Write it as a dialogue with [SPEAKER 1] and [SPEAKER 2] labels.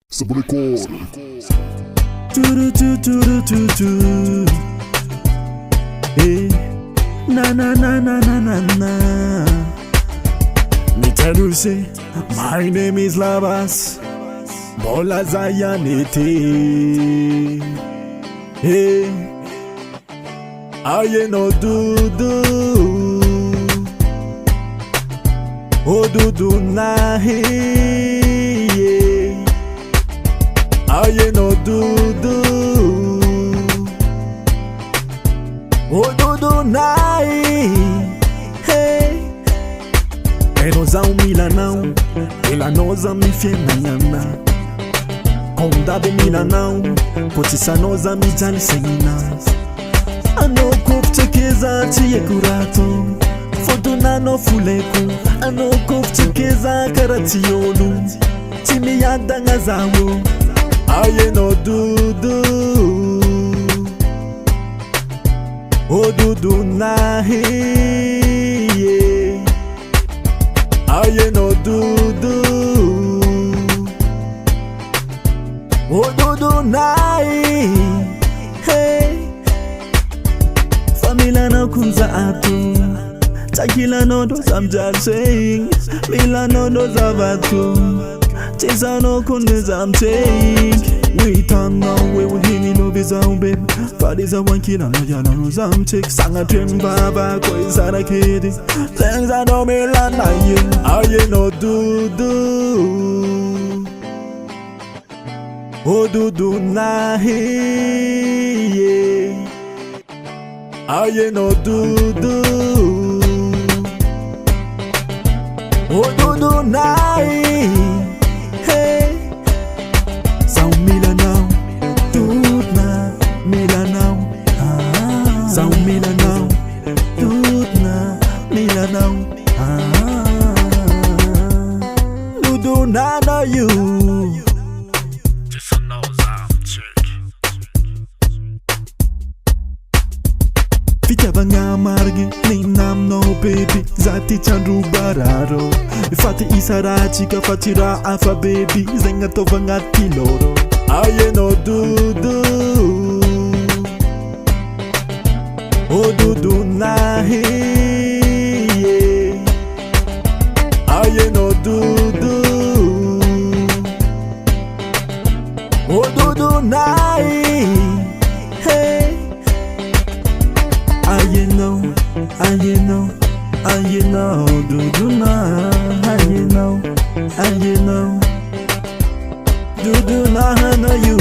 [SPEAKER 1] Sabrecor.
[SPEAKER 2] Turu tu turu tu tu. Hey, na na na na na na na. Me tell you say, my name is Labas. Bola Zayanete. Hey, I no do. Oh do na hey. I no do. Oh do na hey. Enoza umila não, ela noza mi fiena nyana. Kondabe mina não, kotisa noza mi jali semina. Ano kuftekeza tiye kurato, fotuna no fuleku. Ano kuftekeza karatiolu, timi yada ngazawo. Aye no do. Oh do na hey. Aye no do. Oh do na hey. Famila no kunza atu, takila no do samjal saying, mila no do zavatu, tisa no kunde zamtake. We turn now, we will hear me no be sound babe. Fadi's a one killer, no ya no zamtake. Sang a dream baba, ko isara kidi. Things I know me land na you. Aye no do. Oh do na hey. Aye no do. Oh do na hey. Sound mila now, doet na mila now. Sound mila now, doet na mila now. Do na know you. Fita banga margi, ni nam no baby. Zati chandru bararo. Fati isarachi ka fatira afa baby. Zenga to vanga tiloro. Aye no do. Oh do na hey. Aye no do. Oh do na hey. Aye no, do na. Aye no, do na, no you.